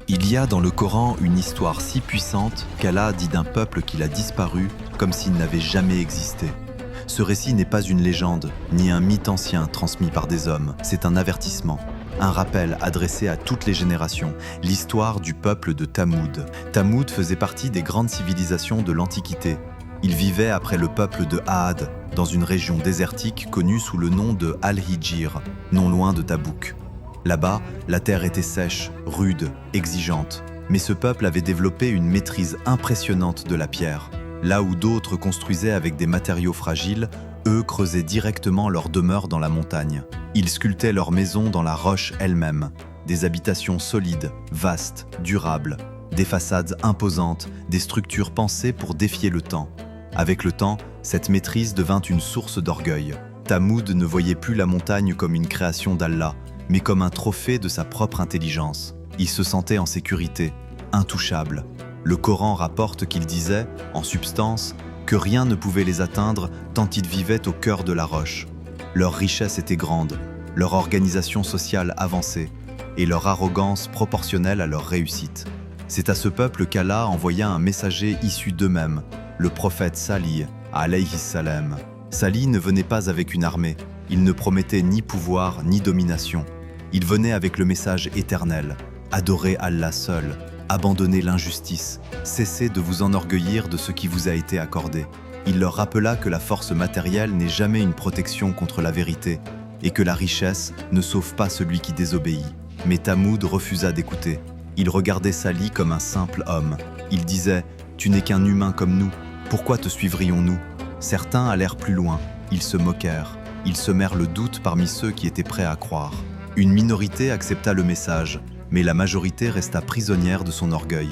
Il y a dans le Coran une histoire si puissante qu'Allah dit d'un peuple qu'il a disparu comme s'il n'avait jamais existé. Ce récit n'est pas une légende, ni un mythe ancien transmis par des hommes, c'est un avertissement, un rappel adressé à toutes les générations, l'histoire du peuple de Thamoud. Thamoud faisait partie des grandes civilisations de l'Antiquité. Il vivait après le peuple de Aad, dans une région désertique connue sous le nom de Al-Hijr, non loin de Tabouk. Là-bas, la terre était sèche, rude, exigeante. Mais ce peuple avait développé une maîtrise impressionnante de la pierre. Là où d'autres construisaient avec des matériaux fragiles, eux creusaient directement leur demeure dans la montagne. Ils sculptaient leurs maisons dans la roche elle-même. Des habitations solides, vastes, durables. Des façades imposantes, des structures pensées pour défier le temps. Avec le temps, cette maîtrise devint une source d'orgueil. Thamoud ne voyait plus la montagne comme une création d'Allah, mais comme un trophée de sa propre intelligence. Il se sentait en sécurité, intouchable. Le Coran rapporte qu'il disait, en substance, que rien ne pouvait les atteindre tant ils vivaient au cœur de la roche. Leur richesse était grande, leur organisation sociale avancée, et leur arrogance proportionnelle à leur réussite. C'est à ce peuple qu'Allah envoya un messager issu d'eux-mêmes, le prophète Salih, alayhi salam. Salih ne venait pas avec une armée, il ne promettait ni pouvoir ni domination. Il venait avec le message éternel, adorez Allah seul, abandonnez l'injustice, cessez de vous enorgueillir de ce qui vous a été accordé. Il leur rappela que la force matérielle n'est jamais une protection contre la vérité et que la richesse ne sauve pas celui qui désobéit. Mais Thamoud refusa d'écouter. Il regardait Salih comme un simple homme. Il disait « Tu n'es qu'un humain comme nous, pourquoi te suivrions-nous » Certains allèrent plus loin, ils se moquèrent. Ils semèrent le doute parmi ceux qui étaient prêts à croire. Une minorité accepta le message, mais la majorité resta prisonnière de son orgueil.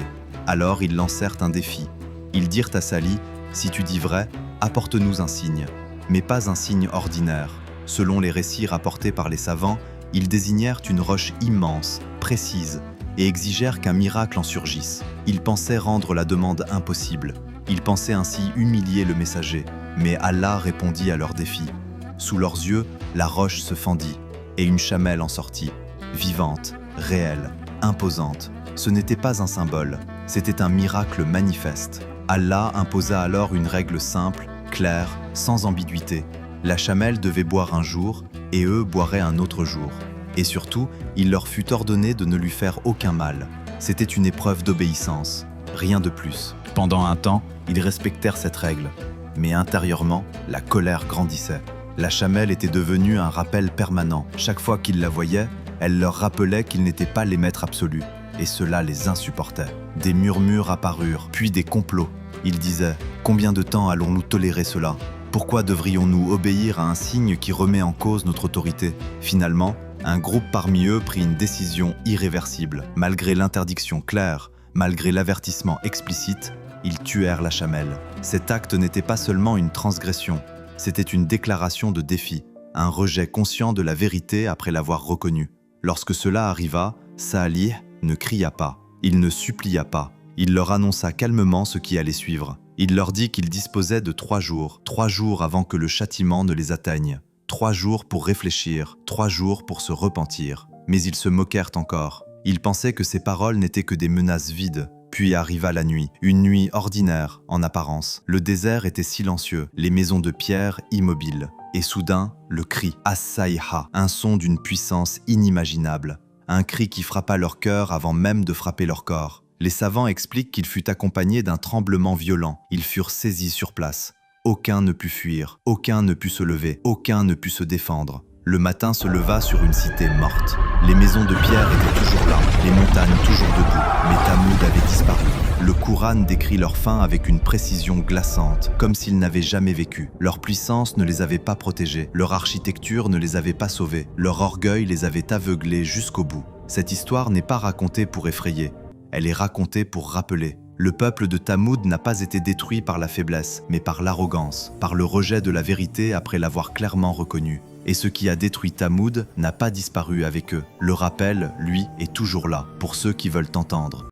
Alors ils lancèrent un défi. Ils dirent à Salih, « Si tu dis vrai, apporte-nous un signe. » Mais pas un signe ordinaire. Selon les récits rapportés par les savants, ils désignèrent une roche immense, précise, et exigèrent qu'un miracle en surgisse. Ils pensaient rendre la demande impossible. Ils pensaient ainsi humilier le messager. Mais Allah répondit à leur défi. Sous leurs yeux, la roche se fendit, et une chamelle en sortit, vivante, réelle, imposante. Ce n'était pas un symbole, c'était un miracle manifeste. Allah imposa alors une règle simple, claire, sans ambiguïté. La chamelle devait boire un jour, et eux boiraient un autre jour. Et surtout, il leur fut ordonné de ne lui faire aucun mal. C'était une épreuve d'obéissance, rien de plus. Pendant un temps, ils respectèrent cette règle. Mais intérieurement, la colère grandissait. La chamelle était devenue un rappel permanent. Chaque fois qu'ils la voyaient, elle leur rappelait qu'ils n'étaient pas les maîtres absolus. Et cela les insupportait. Des murmures apparurent, puis des complots. Ils disaient « Combien de temps allons-nous tolérer cela ? Pourquoi devrions-nous obéir à un signe qui remet en cause notre autorité ?» Finalement, un groupe parmi eux prit une décision irréversible. Malgré l'interdiction claire, malgré l'avertissement explicite, ils tuèrent la chamelle. Cet acte n'était pas seulement une transgression, c'était une déclaration de défi, un rejet conscient de la vérité après l'avoir reconnue. Lorsque cela arriva, Salih ne cria pas, il ne supplia pas, il leur annonça calmement ce qui allait suivre. Il leur dit qu'il disposait de 3 jours avant que le châtiment ne les atteigne, 3 jours pour réfléchir, 3 jours pour se repentir. Mais ils se moquèrent encore. Ils pensaient que ces paroles n'étaient que des menaces vides. Puis arriva la nuit, une nuit ordinaire en apparence. Le désert était silencieux, les maisons de pierre immobiles. Et soudain, le cri, As-Sayha, un son d'une puissance inimaginable. Un cri qui frappa leur cœur avant même de frapper leur corps. Les savants expliquent qu'il fut accompagné d'un tremblement violent. Ils furent saisis sur place. Aucun ne put fuir, aucun ne put se lever, aucun ne put se défendre. Le matin se leva sur une cité morte. Les maisons de pierre étaient toujours là, les montagnes toujours debout, mais Thamoud avait disparu. Le Coran décrit leur fin avec une précision glaçante, comme s'ils n'avaient jamais vécu. Leur puissance ne les avait pas protégés, leur architecture ne les avait pas sauvés, leur orgueil les avait aveuglés jusqu'au bout. Cette histoire n'est pas racontée pour effrayer, elle est racontée pour rappeler. Le peuple de Thamoud n'a pas été détruit par la faiblesse, mais par l'arrogance, par le rejet de la vérité après l'avoir clairement reconnue. Et ce qui a détruit Thamoud n'a pas disparu avec eux. Le rappel, lui, est toujours là, pour ceux qui veulent entendre.